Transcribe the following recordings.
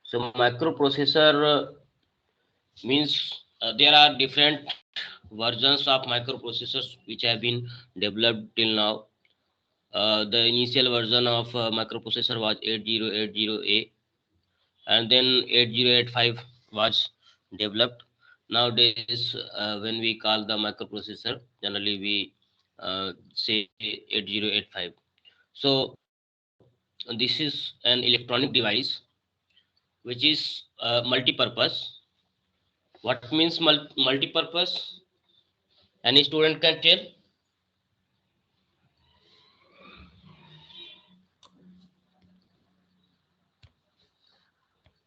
So microprocessor means there are different versions of microprocessors which have been developed till now. The initial version of microprocessor was 8080A, and then 8085 was developed. Nowadays, when we call the microprocessor, generally we say 8085. So this is an electronic device which is multi-purpose. What means multi-purpose? Any student can tell.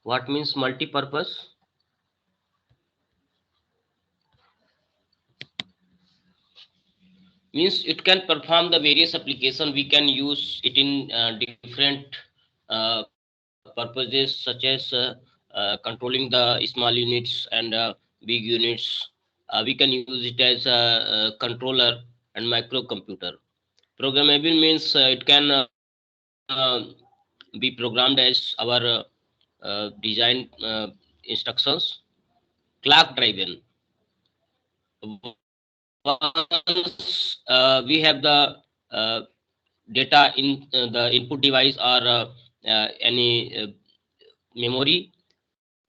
What means multi-purpose? Means it can perform the various application. We can use it in different purposes, such as controlling the small units and big units. We can use it as a controller and microcomputer. Programmable means it can be programmed as our design instructions. Clock driven. Once we have the uh, data in the input device or any memory,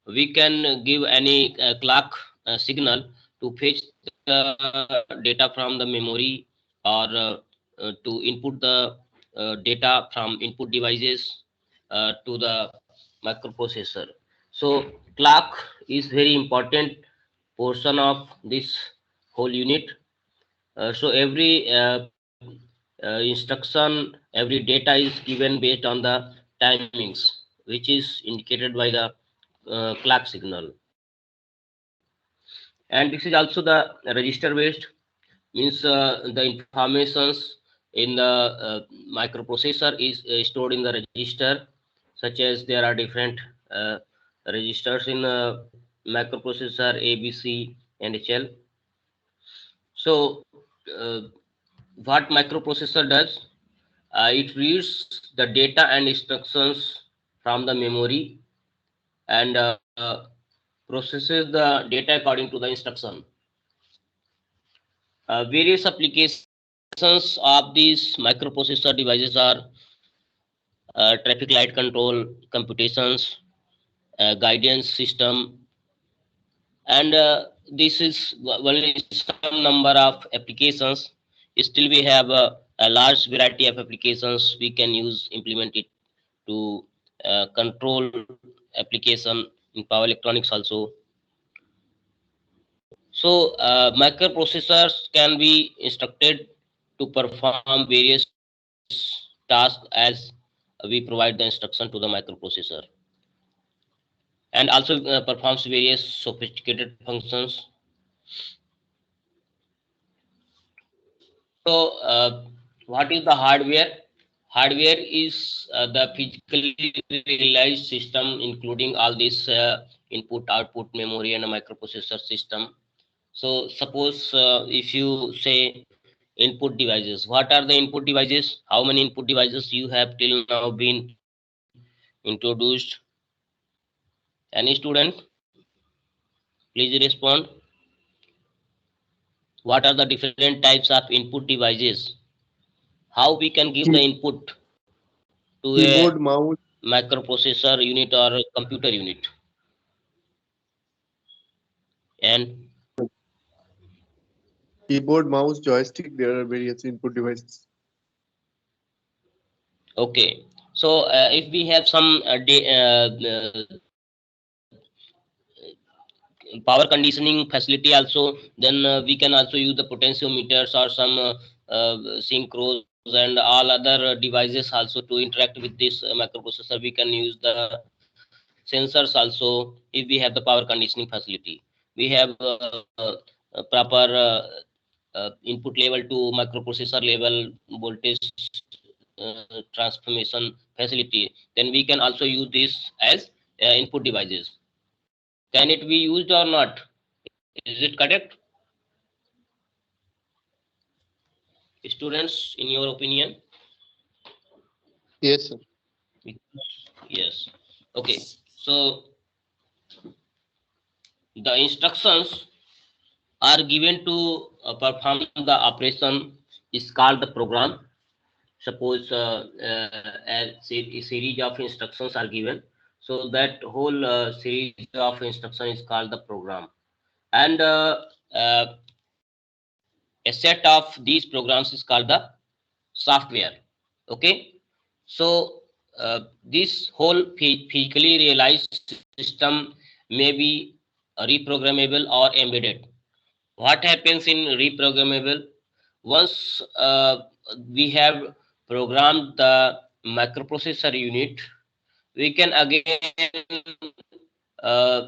we can give any clock signal to fetch the data from the memory, or to input the data from input devices to the microprocessor. So clock is very important portion of this whole unit. So every instruction, every data is given based on the timings, which is indicated by the clock signal. And this is also the register based, means the informations in the microprocessor is stored in the register, such as there are different uh, registers in microprocessor A, B, C, and HL. So uh, what microprocessor does, it reads the data and instructions from the memory, and processes the data according to the instruction. Various applications of these microprocessor devices are traffic light control, computations, guidance system, and this is only some number of applications. Still we have a large variety of applications we can use, implement it to control application in power electronics also. So microprocessors can be instructed to perform various tasks as we provide the instruction to the microprocessor, and also performs various sophisticated functions. So what is the hardware? Hardware is the physically realized system including all this input, output, memory, and a microprocessor system. So suppose if you say input devices, what are the input devices? How many input devices you have till now been introduced? Any student, please respond. What are the different types of input devices? How we can give the Key- input to a Keyboard, mouse, microprocessor unit or a computer unit? And keyboard, mouse, joystick. There are various input devices. okay, so if we have some power conditioning facility also, then we can also use the potentiometers or some synchros and all other devices also to interact with this microprocessor. We can use the sensors also if we have the power conditioning facility. We have proper input level to microprocessor level voltage transformation facility, then we can also use this as input devices. Can it be used or not? Is it correct, students, in your opinion? Yes, sir. Yes. Okay. So the instructions are given to perform the operation is called the program. Suppose a series of instructions are given, so that whole series of instruction is called the program. And uh, a set of these programs is called the software. Okay, so this whole physically realized system may be reprogrammable or embedded. What happens in reprogrammable? Once we have programmed the microprocessor unit, we can again uh,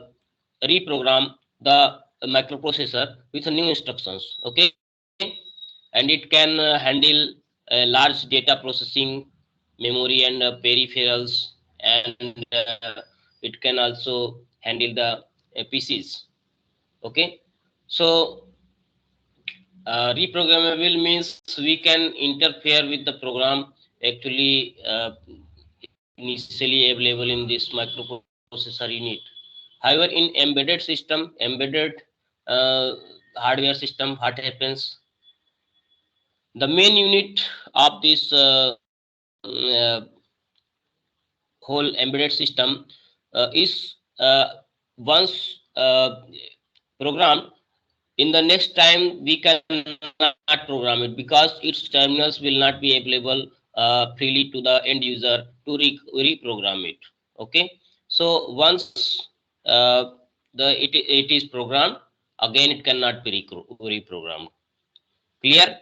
reprogram the microprocessor with new instructions. Okay, and it can handle large data processing, memory, and peripherals, and it can also handle the PCs. Okay, so reprogrammable means we can interfere with the program actually initially available in this microprocessor unit. However, in embedded system, embedded uh, hardware system, what happens? The main unit of this whole embedded system is once programmed. In the next time we cannot program it because its terminals will not be available freely to the end user to reprogram it. Okay, so once uh, it is programmed, again it cannot be reprogrammed. Clear?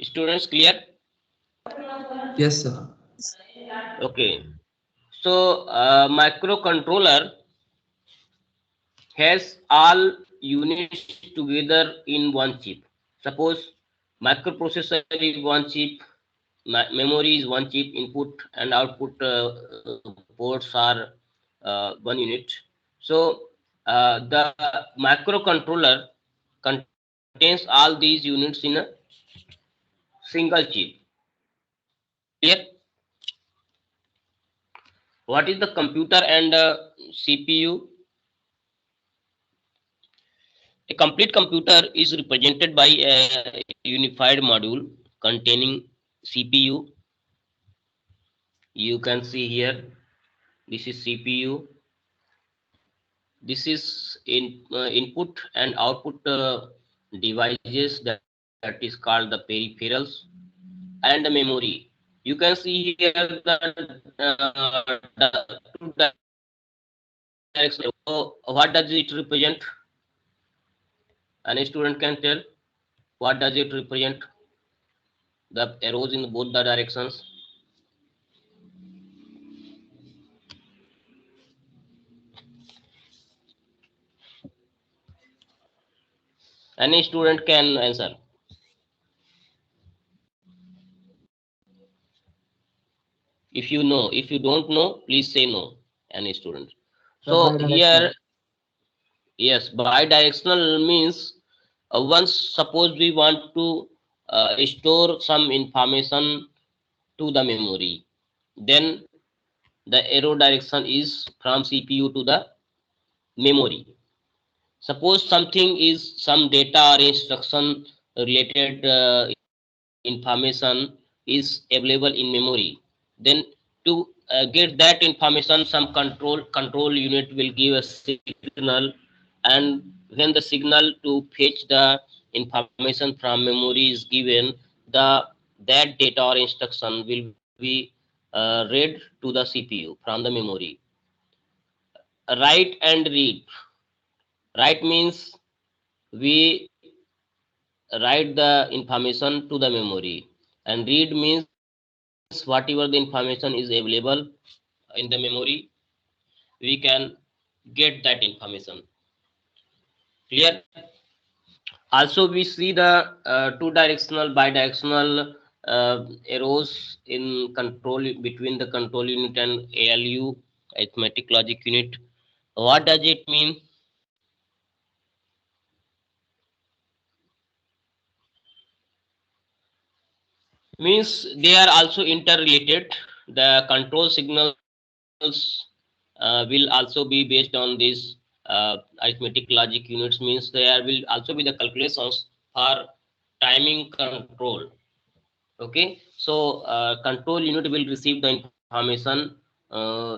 Students, clear? Yes, sir. Okay, so microcontroller has all units together in one chip. Suppose microprocessor is one chip, memory is one chip, input and output ports are one unit. So the microcontroller contains all these units in a single chip. Clear? What is the computer and CPU? A complete computer is represented by a unified module containing CPU. You can see here, this is CPU. This is input and output devices, that is called the peripherals, and the memory. You can see here the two directional arrows. So what does it represent? Any student can tell what does it represent? The arrows in both the directions. Any student can answer. If you know, if you don't know, please say no. Any student. The So bidirectional. here, yes, bidirectional means once suppose we want to store some information to the memory, then the arrow direction is from CPU to the memory. Suppose something is some data or instruction related information is available in memory, then to get that information, some control unit will give a signal, and when the signal to fetch the information from memory is given, the that data or instruction will be read to the CPU from the memory. Write and read. Write means we write the information to the memory, and read means whatever the information is available in the memory, we can get that information. Clear? Also we see the two directional bidirectional arrows in control between the control unit and ALU, arithmetic logic unit. What does it mean? means they are also interrelated. The control signals will also be based on these arithmetic logic units, means there will also be the calculations for timing control. Okay, so control unit will receive the information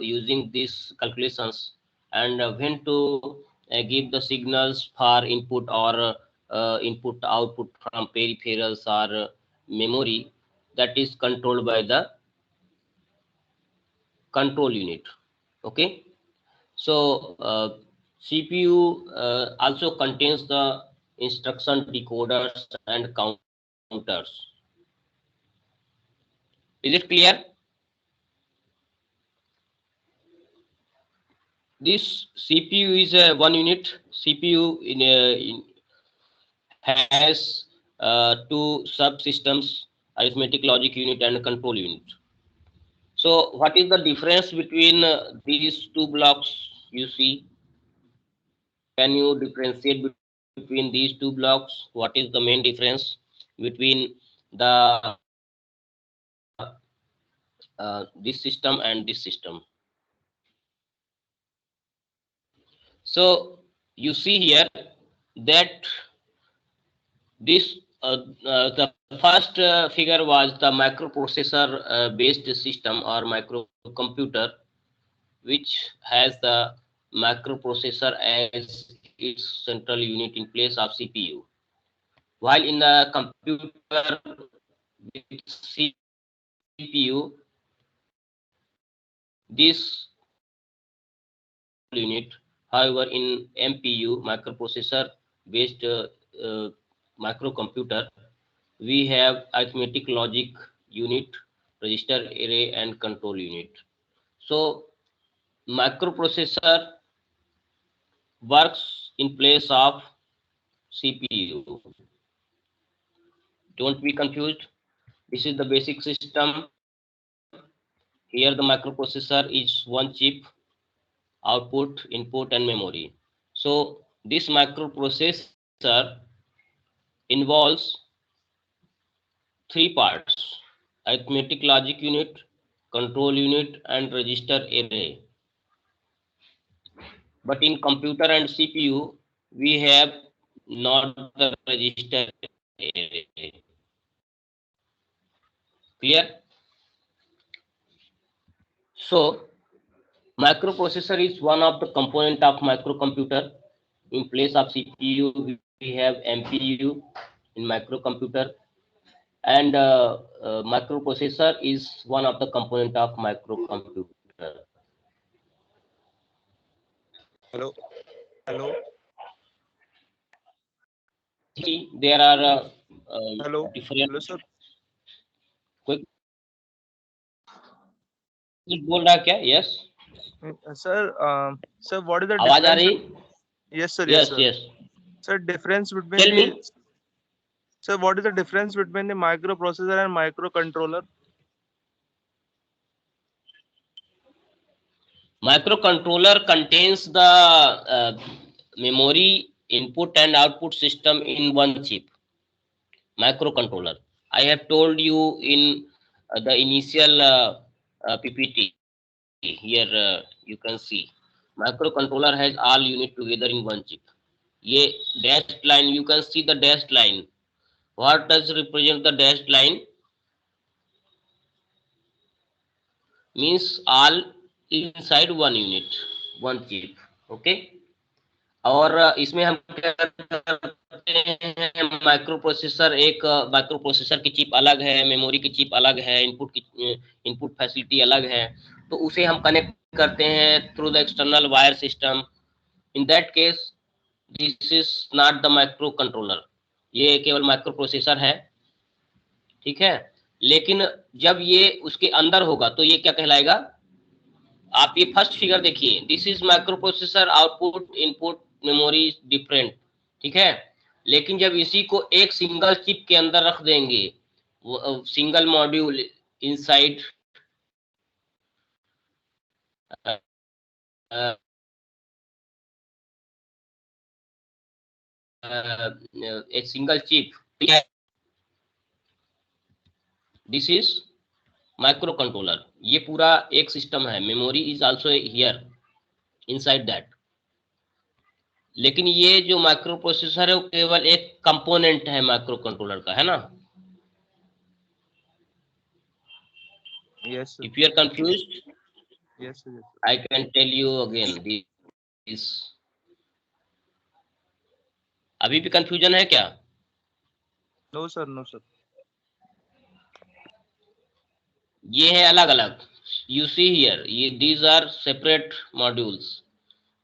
using these calculations, and when to give the signals for input or input output from peripherals or memory, that is controlled by the control unit. Okay, so CPU also contains the instruction decoders and counters. Is it clear? This CPU is one unit. CPU has two subsystems: arithmetic logic unit and control unit. So, what is the difference between these two blocks? You see, can you differentiate between these two blocks? What is the main difference between the this system and this system? So, you see here that this the first figure was the microprocessor based system or microcomputer, which has the microprocessor as its central unit in place of CPU. While in the computer with CPU, this control unit. However, in MPU, microprocessor based microcomputer, we have arithmetic logic unit, register array, and control unit. So microprocessor works in place of CPU. Don't be confused. This is the basic system. Here the microprocessor is one chip, output, input, and memory. So this microprocessor involves three parts: arithmetic logic unit, control unit, and register array. But in computer and CPU, we have not the register array. Clear? So microprocessor is one of the component of microcomputer. In place of CPU, we have MPU in microcomputer, and microprocessor is one of the component of microcomputer. Hello, hello, See, there are hello, different. hello, sir. कोई कुछ बोल रहा है क्या? Yes. Sir, what is the आवाज आ difference? रही? Yes, sir. Yes, Yes, sir. yes. Sir, difference between Tell the me. sir, what is the difference between the microprocessor and microcontroller? Microcontroller contains the memory input and output system in one chip. Microcontroller. I have told you in the initial PPT. Here you can see microcontroller has all unit together in one chip. ये dashed line, you can see the dashed line. What does represent the dashed line? Means all inside one unit, one chip. Okay. और इसमें हम क्या करते हैं, microprocessor एक microprocessor की chip अलग है, मेमोरी की चिप अलग है, इनपुट फैसिलिटी अलग है, तो उसे हम कनेक्ट करते हैं through the external wire system. In that case this is not the micro controller, ये केवल माइक्रो प्रोसेसर है. ठीक है, लेकिन जब ये उसके अंदर होगा तो ये क्या कहलाएगा? आप ये फर्स्ट फिगर देखिए, this is micro processor, output input memory different. ठीक है, लेकिन जब इसी को एक सिंगल चिप के अंदर रख देंगे, single module inside a single chip. This is micro controller. ये पूरा एक सिस्टम है, memory is also here inside that. लेकिन ये जो माइक्रो प्रोसेसर है वो केवल एक कंपोनेंट है माइक्रो कंट्रोलर का, है ना। Yes, sir. If you are confused Yes, sir. Yes, sir. I can tell you again this. अभी भी कंफ्यूजन है क्या? No, sir. No, sir. ये है अलग अलग। यू सी हियर, ये these are separate modules,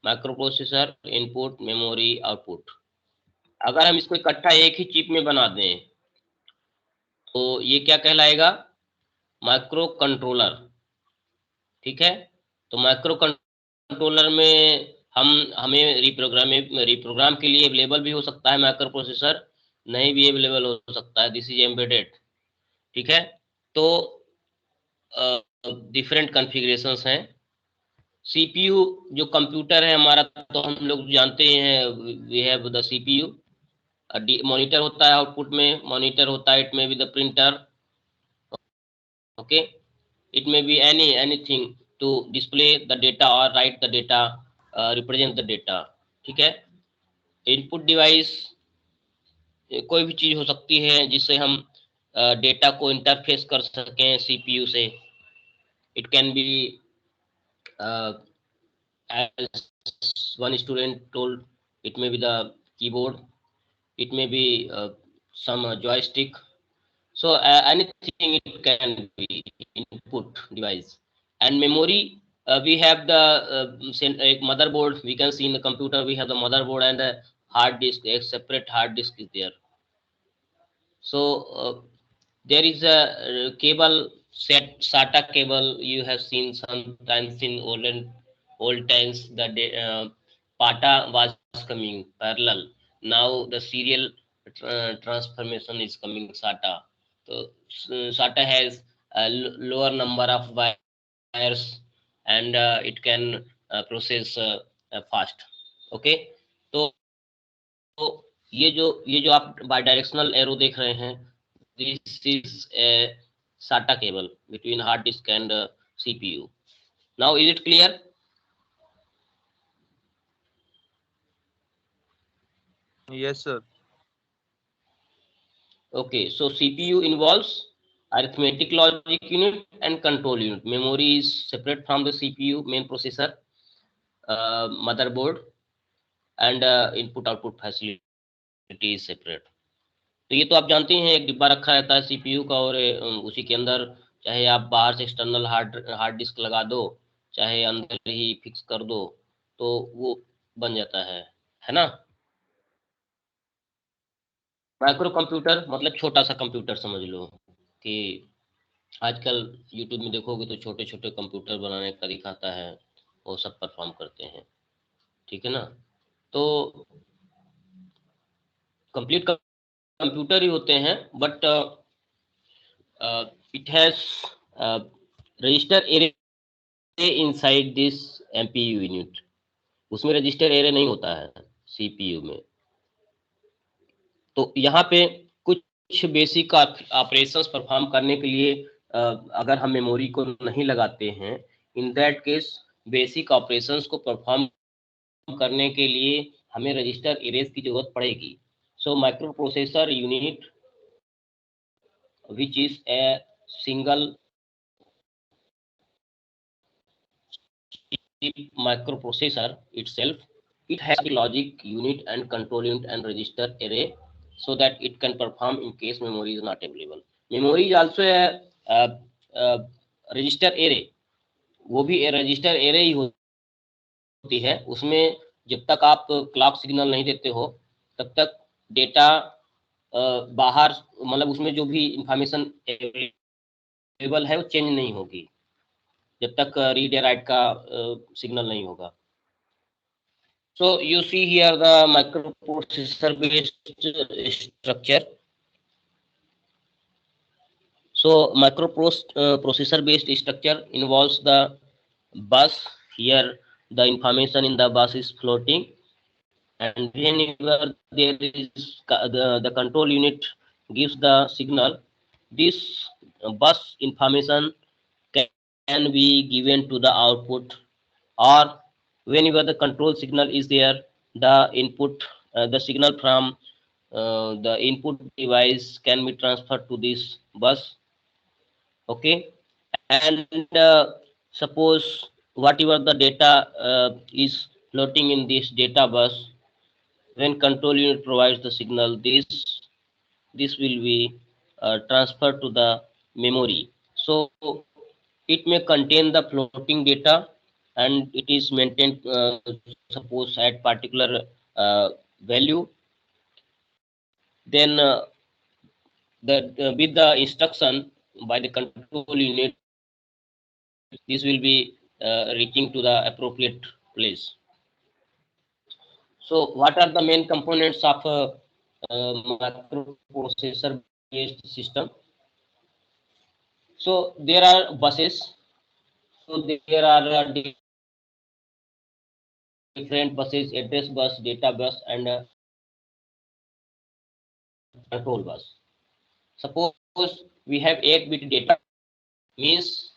microprocessor, input, memory, output. अगर हम इसको इकट्ठा एक ही चिप में बना दें तो ये क्या कहलाएगा? Micro controller. ठीक है, तो माइक्रो कंट्रोलर में हमें रिप्रोग्राम के लिए अवेलेबल भी हो सकता है माइक्रो प्रोसेसर, नहीं भी अवेलेबल हो सकता है, दिस इज एम्बेडेड। ठीक है, तो डिफरेंट कॉन्फ़िगरेशंस हैं। सीपीयू जो कंप्यूटर है हमारा, तो हम लोग जानते ही हैं, we have the CPU. Monitor होता है, आउटपुट में मॉनिटर होता है, it may be the printer, okay, it may be anything to display the data or write the data, represent the data। ठीक है, इनपुट डिवाइस कोई भी चीज हो सकती है जिससे हम डेटा को इंटरफेस कर सकें सीपीयू से। It can be as one student told, it may be the keyboard, it may be some joystick, so anything it can be input device। And memory, we have the motherboard, we can see in the computer we have the motherboard and a hard disk, a separate hard disk is there। So there is a cable set, SATA cable, you have seen sometimes in old times, the PATA was coming parallel, now the serial transformation is coming SATA। So SATA has a lower number of wires and it can process fast। okay, तो ये जो आप by directional arrow देख रहे हैं, this is a साटा cable between hard disk and CPU. Now is it clear? Yes, sir. Okay, so CPU involves arithmetic logic unit and control unit, memory is separate from the CPU, main processor, motherboard, and input output facility is separate। तो ये तो आप जानते हैं, एक डिब्बा रखा रहता है सीपीयू का, और उसी के अंदर चाहे आप बाहर से एक्सटर्नल हार्ड डिस्क लगा दो, चाहे अंदर ही फिक्स कर दो, तो वो बन जाता है ना। माइक्रो कंप्यूटर मतलब छोटा सा कंप्यूटर समझ लो, कि आजकल यूट्यूब में देखोगे तो छोटे छोटे कंप्यूटर बनाने का दिखाता है, वो सब परफॉर्म करते हैं। ठीक है ना, तो कंप्लीट कंप्यूटर ही होते हैं, but it has register array inside this MPU unit। उसमें रजिस्टर एरे नहीं होता है सीपीयू में। तो यहाँ पे कुछ बेसिक ऑपरेशंस परफॉर्म करने के लिए अगर हम मेमोरी को नहीं लगाते हैं, in that case basic operations को परफॉर्म करने के लिए हमें रजिस्टर एरेज की जरूरत पड़ेगी। So micro processor unit which is a single microprocessor itself, it has a logic unit and control unit and register array so that it can perform in case memory is not available। memory is also a register array, वो भी register array ही होती है। उसमें जब तक आप clock signal नहीं देते हो तब तक डेटा बाहर, मतलब उसमें जो भी इंफॉर्मेशन अवेलेबल है वो चेंज नहीं होगी जब तक रीड या राइट का सिग्नल नहीं होगा। So you see here the microprocessor based structure। So microprocessor based structure involves the bus। Here the information in the bus is floating, and whenever there is the control unit gives the signal, this bus information can be given to the output, or whenever the control signal is there, the input, the signal from the input device can be transferred to this bus. Okay, and suppose whatever the data is floating in this data bus, when control unit provides the signal, this will be transferred to the memory. So it may contain the floating data, and it is maintained suppose at particular value. Then with the instruction by the control unit, this will be reaching to the appropriate place. So what are the main components of a microprocessor based system? So there are buses. So there are different buses: address bus, data bus, and control bus. Suppose we have 8-bit data, means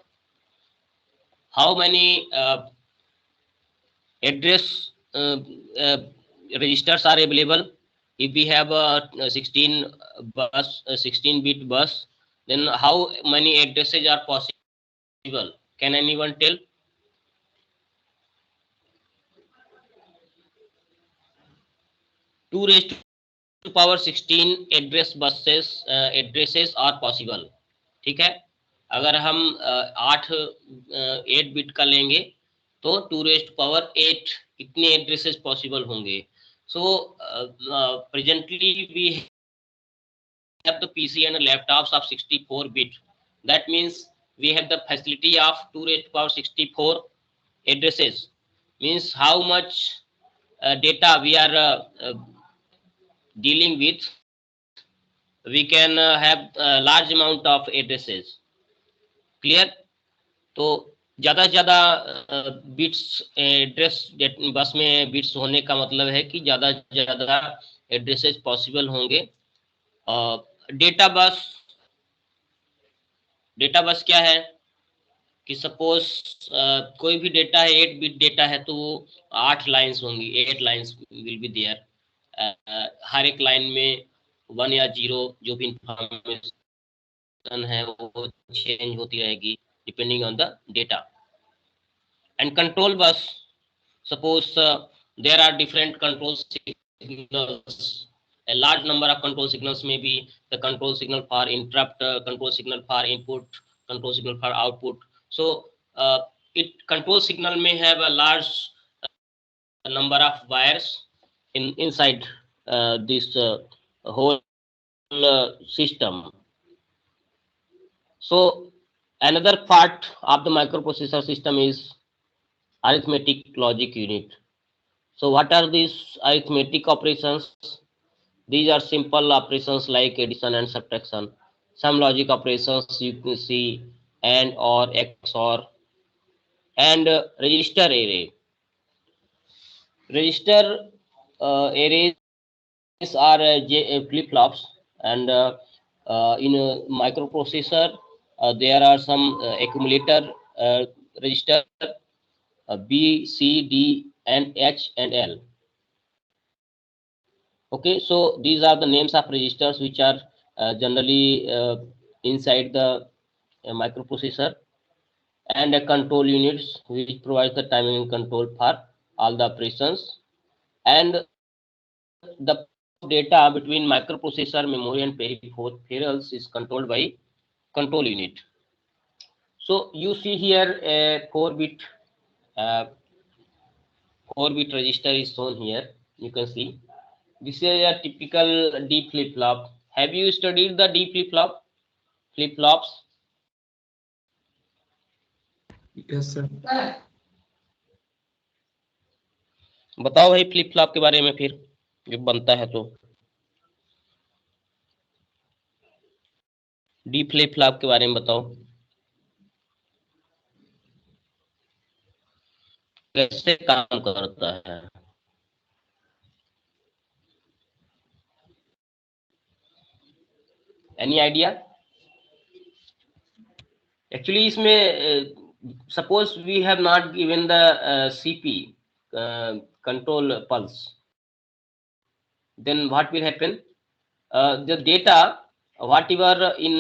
how many address uh, registers are available. If we have a 16-bit bus, then how many addresses are possible? Can anyone tell? 2 raised to power 16 addresses are possible. ठीक है, अगर हम 8 bit का लेंगे तो 2 rest power 8 इतने addresses possible होंगे. So presently we have the PC and laptops of 64-bit. That means we have the facility of 2 raised to power 64 addresses. Means how much data we are dealing with, we can have a large amount of addresses. Clear? तो ज़्यादा से ज़्यादा bits address bus में bits होने का मतलब है कि ज़्यादा से ज़्यादा एड्रेसेस पॉसिबल होंगे. डेटा बस क्या है कि सपोज कोई भी डेटा है, 8-बिट डेटा है, तो वो 8 लाइन्स होंगी, 8 लाइन्स विल बी देयर. हर एक लाइन में 1 या 0 जो भी इंफॉर्मेशन है वो चेंज होती रहेगी depending on the data. And control bus, suppose there are different control signals. A large number of control signals may be the control signal for interrupt, control signal for input, control signal for output. So it control signal may have a large number of wires inside this whole system. So another part of the microprocessor system is arithmetic logic unit. So what are these arithmetic operations? These are simple operations like addition and subtraction. Some logic operations you can see AND or XOR, and register array. Register arrays are flip-flops, and in a microprocessor there are some accumulator register B, C, D, and H and L. Okay, so these are the names of registers which are generally inside the microprocessor, and control units which provides the timing and control for all the operations, and the data between microprocessor, memory, and peripherals is controlled by control unit. So you see here a 4-bit uh, 4-bit register is shown here. You can see this is a typical D flip-flop. Have you studied the D flip-flop? Flip-flops? Yes, sir. बताओ भाई flip-flop के बारे में फिर, जो बनता है तो. डी फ्लिप-फ्लॉप के बारे में बताओ, कैसे काम करता है. Any idea? एक्चुअली इसमें suppose we have not given the CP control pulse, then what will happen? The data whatever in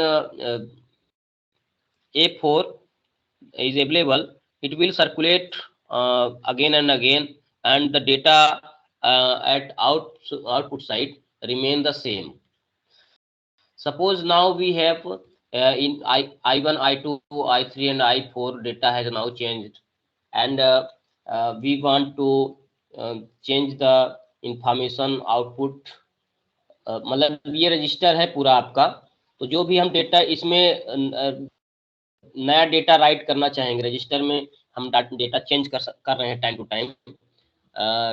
A4 is available, it will circulate again and again, and the data at output side remain the same. Suppose now we have in I1, I2, I3 and I4 data has now changed, and we want to change the information output. मतलब ये register है पूरा आपका, तो जो भी हम data इसमें नया डेटा राइट करना चाहेंगे रजिस्टर में, हम डेटा चेंज कर रहे हैं time to time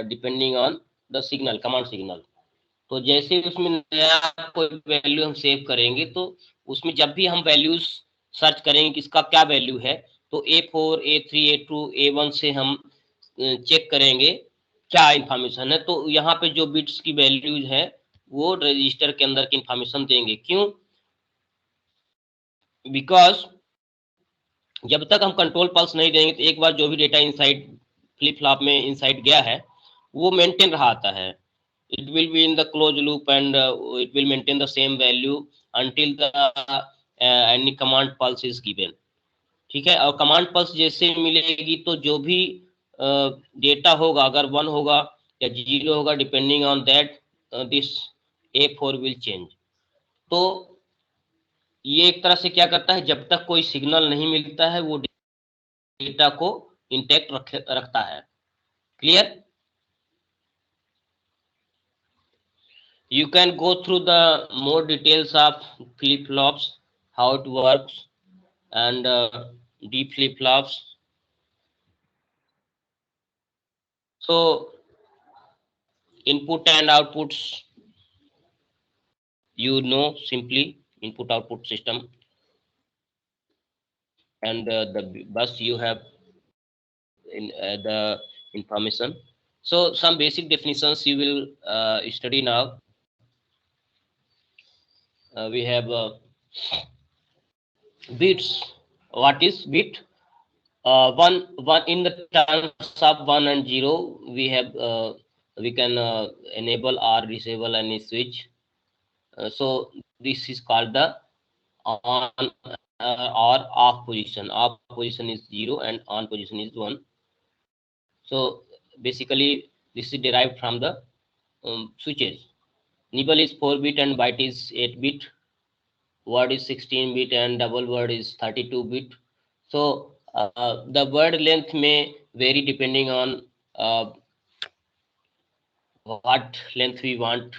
depending on the signal, command signal. तो जैसे उसमें नया कोई वैल्यू हम सेव करेंगे, तो उसमें जब भी हम वैल्यूज सर्च करेंगे कि इसका क्या वैल्यू है, तो A4, A3, A2, A1 से हम चेक करेंगे क्या इंफॉर्मेशन है। तो यहाँ पे जो बिट्स की वैल्यूज है वो रजिस्टर के अंदर की इंफॉर्मेशन देंगे। क्यों? बिकॉज जब तक हम कंट्रोल पल्स नहीं देंगे, तो एक बार जो भी डेटा इनसाइड फ्लिप फ्लॉप में इनसाइड गया है वो मेंटेन रहा आता है। It will be in the close loop and it will maintain the same value until the any command pulse is given. ठीक है, और कमांड पल्स जैसे मिलेगी तो जो भी डेटा होगा, अगर 1 होगा या 0 होगा, depending on that this A4 will change. तो ये एक तरह से क्या करता है, जब तक कोई सिग्नल नहीं मिलता है वो डेटा को इंटैक्ट रखता है। Clear? You can go through the more details of flip flops, how it works, and deep flip flops. So input and outputs, you know, simply input output system, and the bus you have in the information. So some basic definitions you will study now. We have bits. What is bit? One in the terms of 1 and 0, we have we can enable or disable any switch. So this is called the on or off position. Off position is 0 and on position is 1. So basically this is derived from the switches. Nibble is 4-bit and byte is 8-bit. Word is 16-bit and double word is 32-bit. So the word length may vary depending on what length we want.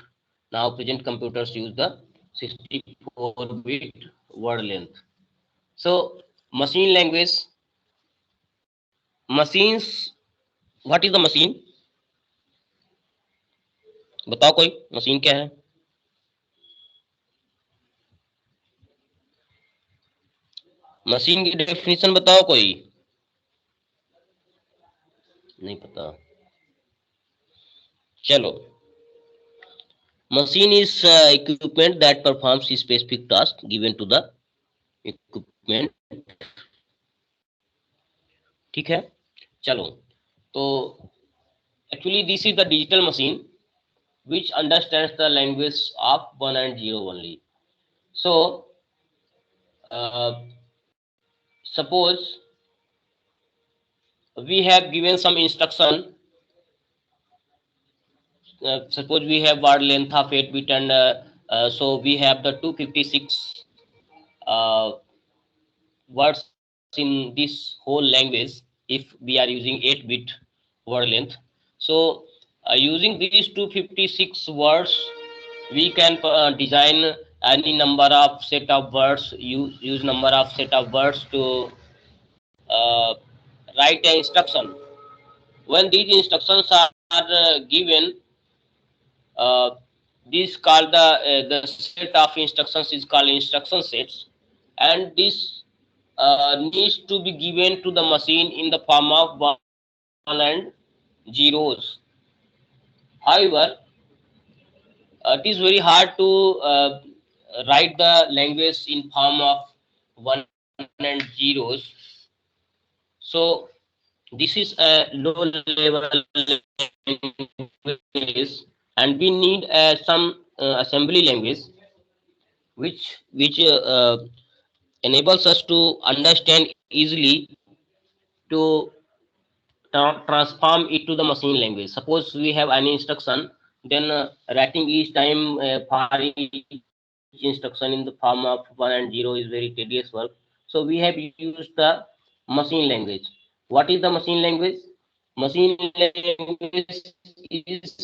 Now present computers use the 64-bit word length. So machine language, machines, what is the machine? बताओ कोई, machine क्या है? Machine की definition बताओ कोई, नहीं पता? चलो, machine is equipment that performs a specific task given to the equipment. ठीक है, चलो, तो actually this is the digital machine which understands the language of 1 and 0 only. So suppose we have given some instruction. Suppose we have word length of 8-bit and so we have the 256 words in this whole language if we are using 8-bit word length. So using these 256 words, we can design any number of set of words, use number of set of words to write an instruction. When these instructions are given, this called the set of instructions is called instruction sets, and this needs to be given to the machine in the form of 1 and zeros. However, it is very hard to write the language in form of 1 and and zeros. So this is a low level language, and we need some assembly language which enables us to understand easily to transform it to the machine language. Suppose we have any instruction, then writing each time for each instruction in the form of 1 and 0 is very tedious work. So we have used the machine language. What is the machine language? Machine language is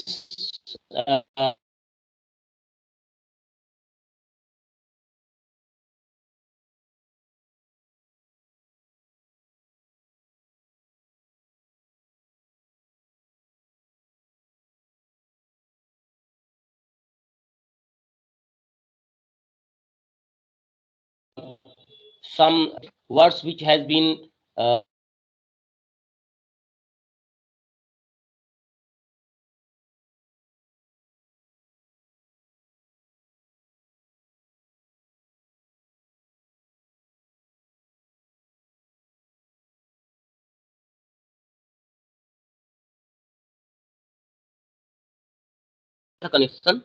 some words which has been connection.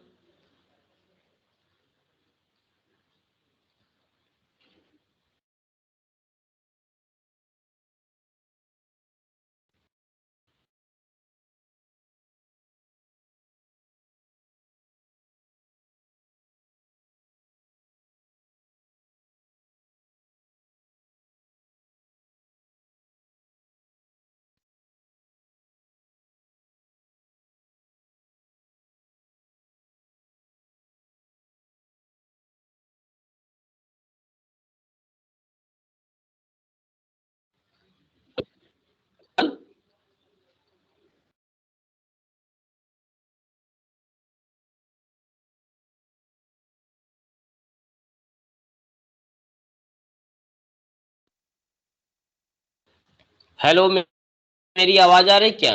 Hello, मेरी आवाज आ रही क्या?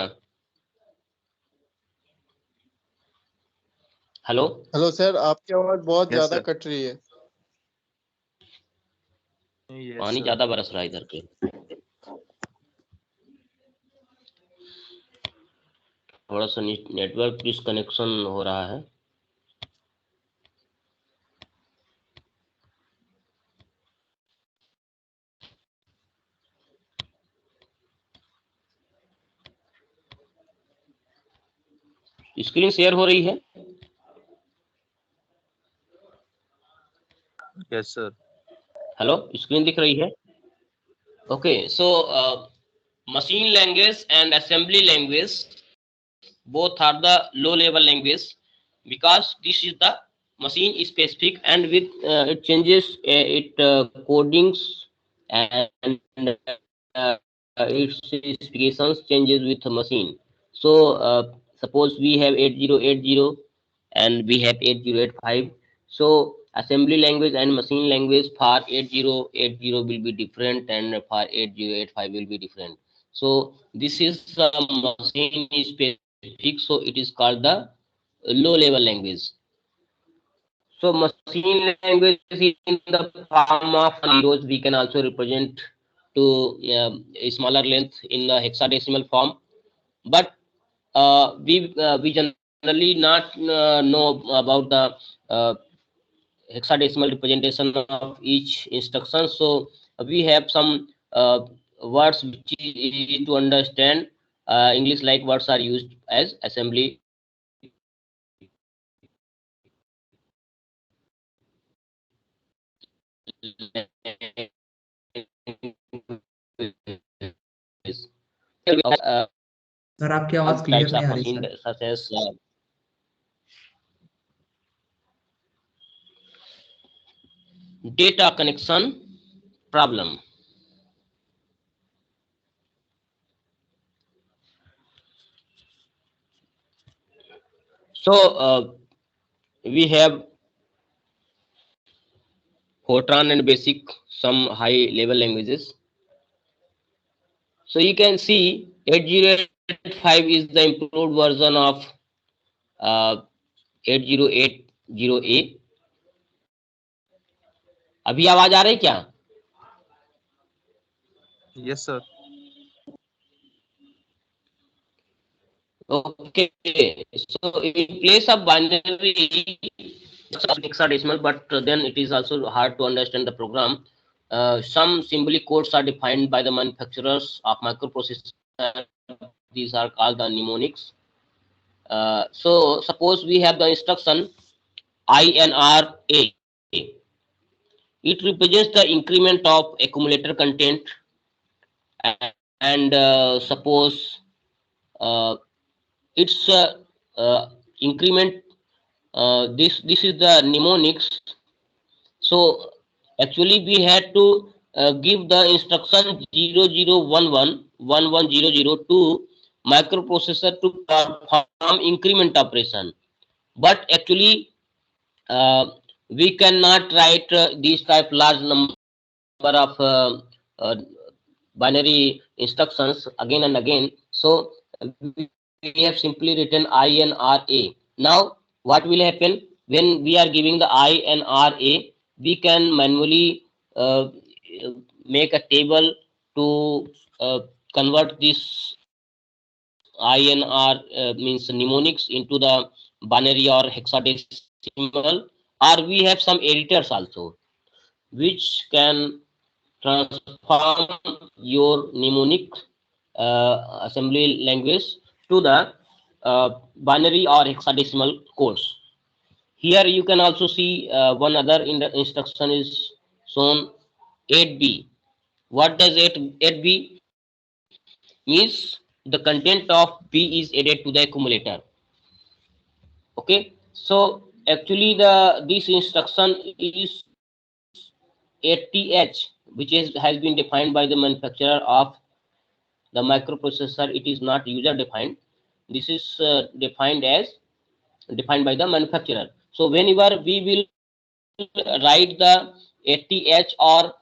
Hello, hello sir, आपकी आवाज बहुत Yes, ज्यादा sir. Cut रही है। Yes, पानी sir. ज्यादा बरस रहा है इधर के। थोड़ा सा नेटवर्क डिस्कनेक्शन हो रहा है। स्क्रीन शेयर हो रही है? Yes, sir. हेलो, स्क्रीन दिख रही है? Okay, so machine language and assembly language both are the low level language because this is the machine specific, and with it changes it codings and its specifications changes with the machine. So suppose we have 8080 and we have 8085. So assembly language and machine language for 8080 will be different, and for 8085 will be different. So this is a machine specific, so it is called the low level language. So machine language is in the form of zeros. We can also represent to a smaller length in the hexadecimal form, but we generally not know about the uh, hexadecimal representation of each instruction. So we have some words which is easy to understand. English like words are used as assembly sir आपकी आवाज clear types नहीं of आ रही machine sir. such as data connection problem. So we have Fortran and Basic, some high level languages. So you can see 8085 is the improved version of 8080A. अभी आवाज आ रही क्या? Yes, sir. Okay, so in place of binary, hexadecimal, but then it is also hard to understand the program. Some symbolic codes are defined by the manufacturers of microprocessor. These are called the mnemonics. So suppose we have the instruction INRA. It represents the increment of accumulator content, and suppose uh, its increment. This is the mnemonics. So actually we had to give the instruction 0011 to microprocessor to perform increment operation. But actually we cannot write these type large number of uh, binary instructions again and again. So we have simply written INRA. Now what will happen when we are giving the INRA? We can manually make a table to convert this INR means mnemonics into the binary or hexadecimal, or we have some editors also which can transform your mnemonic assembly language to the binary or hexadecimal codes. Here you can also see one other in the instruction is shown 8b. What does 8b means? The content of b is added to the accumulator. Okay, so actually the this instruction is 80h, which has been defined by the manufacturer of the microprocessor. It is not user defined. This is defined by the manufacturer. So whenever we will write the 80h, or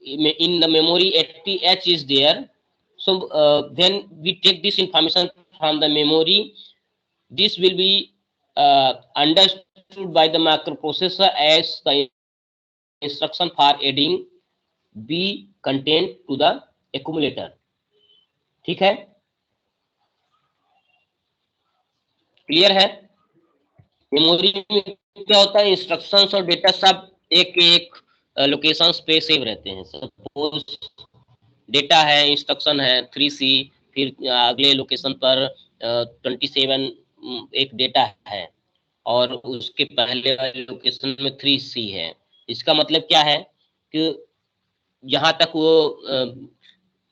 in the memory 80h is there, so then we take this information from the memory. This will be understood by the microprocessor as the instruction for adding b content to the accumulator. ठीक है, clear है? Memory में क्या होता है, instructions और data सब एक एक लोकेशंस पे सेव रहते हैं. सपोज डेटा है, इंस्ट्रक्शन है 3C, फिर अगले लोकेशन पर 27 एक डेटा है, और उसके पहले वाले लोकेशन में 3C है. इसका मतलब क्या है कि जहां तक वो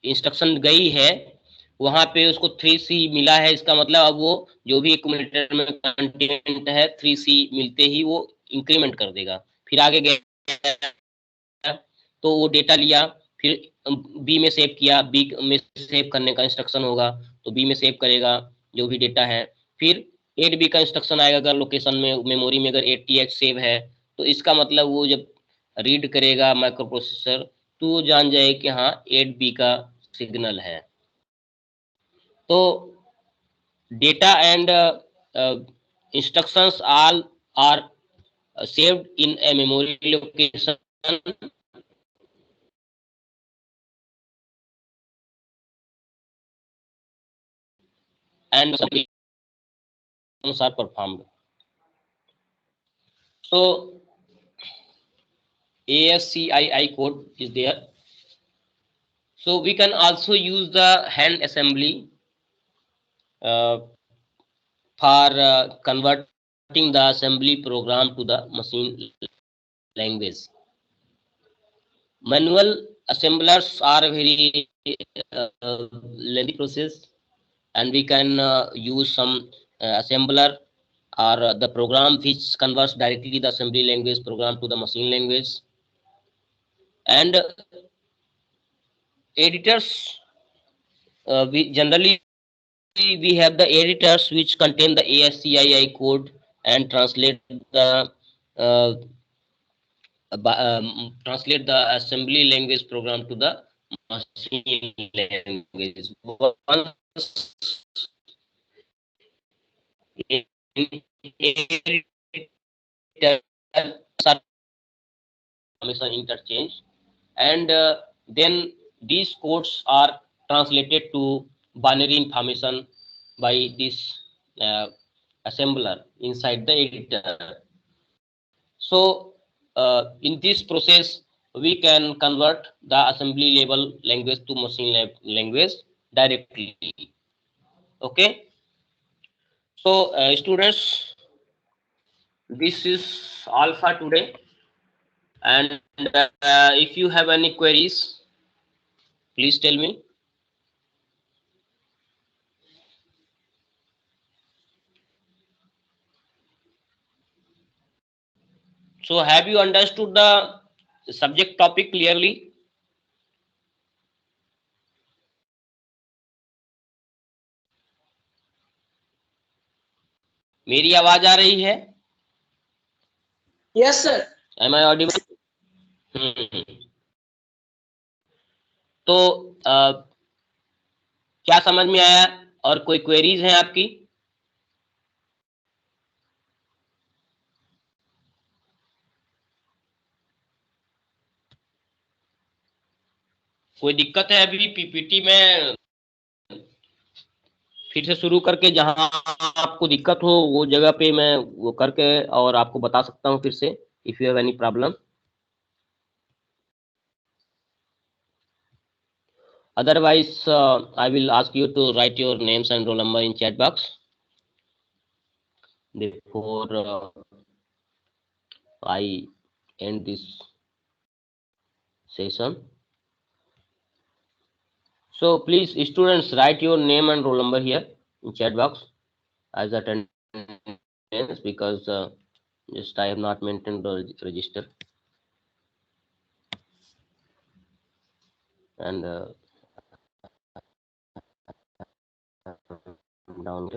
इंस्ट्रक्शन गई है वहां पे उसको 3C मिला है. इसका मतलब अब वो जो भी एक्यूमुलेटर में कंटेंट है 3C मिलते ही वो इंक्रीमेंट कर देगा. फिर आगे गया तो वो डेटा लिया, फिर बी में सेव किया, बी में सेव करने का इंस्ट्रक्शन होगा तो बी में सेव करेगा जो भी डेटा है. फिर 8B का इंस्ट्रक्शन आएगा अगर लोकेशन में मेमोरी में अगर 80H सेव है, तो इसका मतलब वो जब रीड करेगा माइक्रो प्रोसेसर तो वो जान जाए कि हाँ 8B का सिग्नल है. तो data and instructions all are saved in a memory location, and functions are performed. So ASCII code is there. So we can also use the hand assembly for converting the assembly program to the machine language. Manual assemblers are a very lengthy process, and we can use some assembler or the program which converts directly the assembly language program to the machine language. And editors, we generally we have the editors which contain the ASCII code and uh, translate the assembly language program to the machine language. Once information interchange, and then these codes are translated to binary information by this assembler inside the editor. So in this process, we can convert the assembly level language to machine language directly. Okay. So students, this is all for today. And if you have any queries, please tell me. So have you understood the subject topic clearly? मेरी आवाज आ रही है? Yes, sir. Am I audible? तो क्या समझ में आया और कोई क्वेरीज हैं आपकी? कोई दिक्कत है अभी पीपीटी में फिर से शुरू करके जहां आपको दिक्कत हो वो जगह पे मैं वो करके और आपको बता सकता हूं फिर से if you have any problem. Otherwise, I will ask you to write your names and roll number in chat box before I end this session. So please, students, write your name and roll number here in chat box as attendance because just I have not maintained the register and down.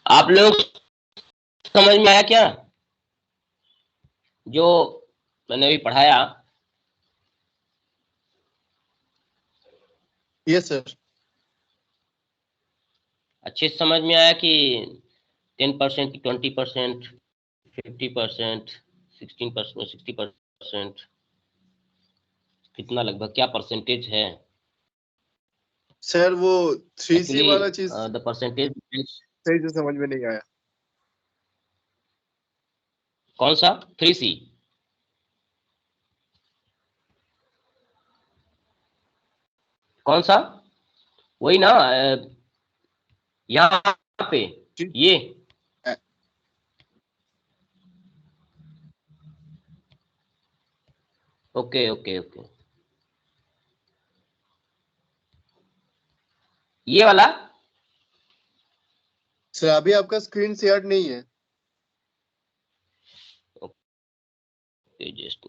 आप लोग समझ में आया क्या जो मैंने अभी पढ़ाया? Yes, sir. अच्छे से समझ में आया कि 10%, 20%, 50%, 16%, 60%, कितना लगभग क्या परसेंटेज है? सर वो 3C वाला चीज द परसेंटेज सही से समझ में नहीं आया. कौन सा 3C? कौन सा? वही ना यहाँ पे ये ओके ओके ओके ये वाला सर अभी आपका स्क्रीन शेयर नहीं है. जस्ट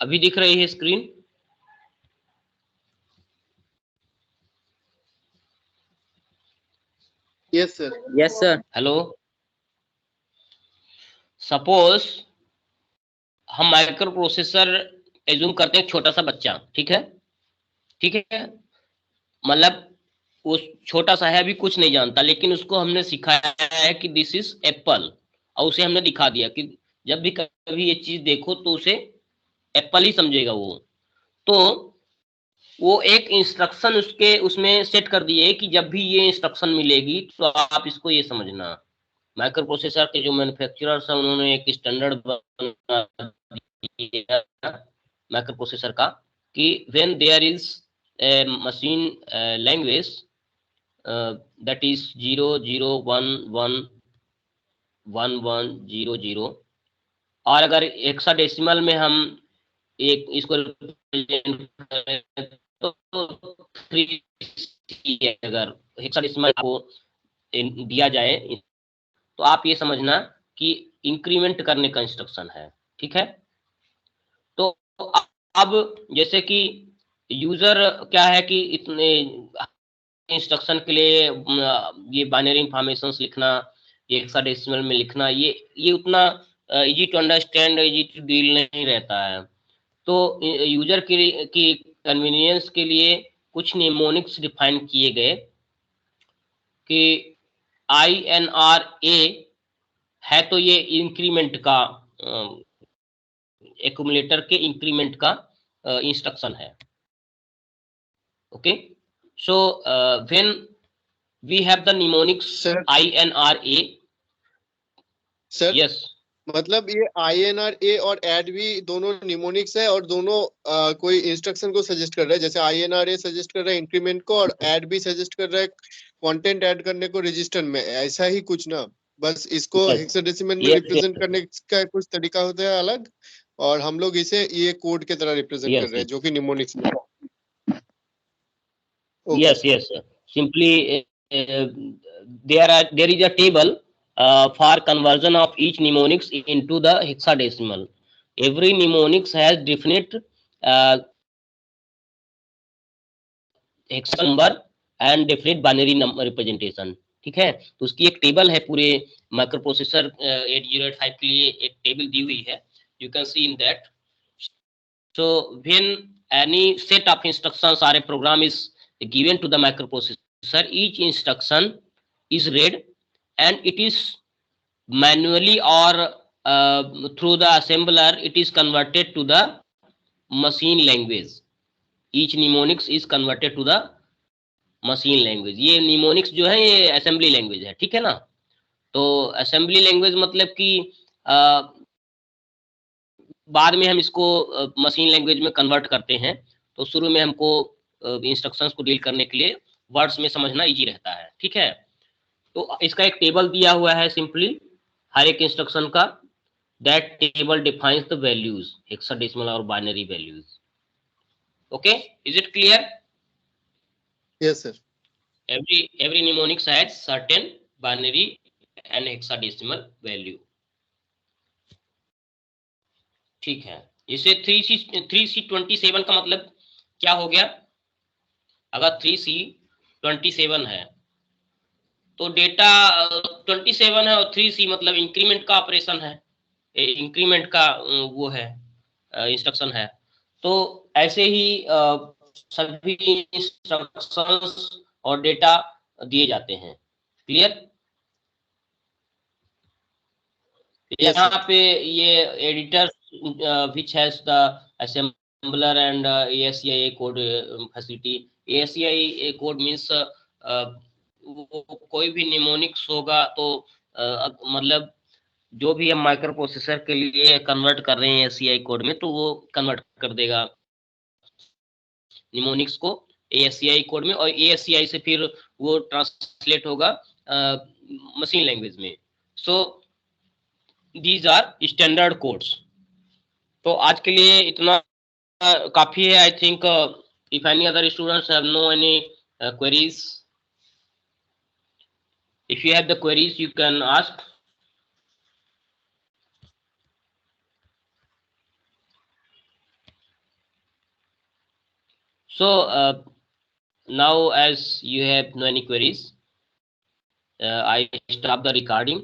अभी दिख रही है screen? Yes sir. Yes, sir. Hello. Suppose हम माइक्रो प्रोसेसर एज्यूम करते हैं छोटा सा बच्चा. ठीक है, ठीक है, मतलब वो छोटा सा है, अभी कुछ नहीं जानता, लेकिन उसको हमने सिखाया है कि दिस इज एप्पल और उसे हमने दिखा दिया कि जब भी कभी ये चीज देखो तो उसे एप्पल ही समझेगा वो. तो वो एक इंस्ट्रक्शन उसके उसमें सेट कर दिए कि जब भी ये इंस्ट्रक्शन मिलेगी तो आप इसको ये समझना. माइक्रो प्रोसेसर के जो मैन्युफैक्चरर्स हैं उन्होंने एक स्टैंडर्ड बना दिया माइक्रो प्रोसेसर का कि when there is machine language that is 0 0 1 1 1100 और अगर हेक्साडेसिमल में हम एक इसको represent करें तो 3C अगर हेक्साडेसिमल को दिया जाए तो आप ये समझना कि इंक्रीमेंट करने का इंस्ट्रक्शन है, ठीक है। तो अब जैसे कि यूजर क्या है कि इतने इंस्ट्रक्शन के लिए ये बाइनरी इंफॉर्मेशंस लिखना, ये हेक्साडेसिमल में लिखना, ये उतना easy to understand, easy to deal नहीं रहता है। तो यूजर की कन्वीनियंस के लिए कुछ निमोनिक्स डिफाइन किए गए कि INRA है तो ये इंक्रीमेंट का एक्यूमुलेटर के इंक्रीमेंट का इंस्ट्रक्शन है। Okay, so when we have the mnemonics Sir. INRA। Sir yes, मतलब ये INRA और ऐड भी दोनों निमोनिक्स है और दोनों कोई इंस्ट्रक्शन को सजेस्ट कर रहा है। जैसे INRA सजेस्ट कर रहा है इंक्रीमेंट को और ऐड भी सजेस्ट कर रहा है कंटेंट ऐड करने को रजिस्टर में, ऐसा ही कुछ ना। बस इसको Yes. हेक्साडेसिमल में Yes, रिप्रेजेंट yes. करने का कुछ तरीका होता है अलग, और हम लोग इसे ये कोड के तरह रिप्रेजेंट Yes, कर रहे हैं yes. जो कि निमोनिक्स में। Okay, Yes, sir. yes. Simply, there is a table for conversion of each mnemonics into the hexadecimal. Every mnemonics has definite hexa number and definite binary number representation. ठीक है, तो उसकी एक टेबल है पूरे माइक्रोप्रोसेसर 8085 के लिए एक टेबल दी हुई है, you can see in that. So when any set of instructions or a program is given to the microprocessor, each instruction is read and it is manually or through the assembler it is converted to the machine language. Each mnemonics is converted to the machine language. ये mnemonics जो है ये assembly language है, ठीक है ना। तो assembly language मतलब कि बाद में हम इसको मशीन लैंग्वेज में कन्वर्ट करते हैं। तो शुरू में हमको इंस्ट्रक्शंस को डील करने के लिए वर्ड्स में समझना इजी रहता है, ठीक है। तो इसका एक टेबल दिया हुआ है सिंपली हर एक इंस्ट्रक्शन का। That table defines the values, hexadecimal और binary values. Okay, is it clear? Yes, sir. Every mnemonics has certain binary and hexadecimal value। ठीक है, इसे 3C27 का मतलब क्या हो गया? अगर 3C27 है तो डेटा 27 है और 3C मतलब इंक्रीमेंट का ऑपरेशन है, इंक्रीमेंट का वो है इंस्ट्रक्शन है। तो ऐसे ही सभी इंस्ट्रक्शंस और डेटा दिए जाते हैं। क्लियर? Yes, यहाँ sir. पे ये editor which has the assembler and ASCII code facility। ASCII code means कोई भी निमोनिक्स होगा तो मतलब जो भी हम माइक्रो प्रोसेसर के लिए कन्वर्ट कर रहे हैं ASCII कोड में, तो वो कन्वर्ट कर देगा निमोनिक्स को ASCII कोड में, और ASCII से फिर वो ट्रांसलेट होगा मशीन लैंग्वेज में। सो these are standard codes। तो आज के लिए इतना काफी है। I think if any other students have no any queries, if you have the queries you can ask। So now as you have no any queries, I stop the recording।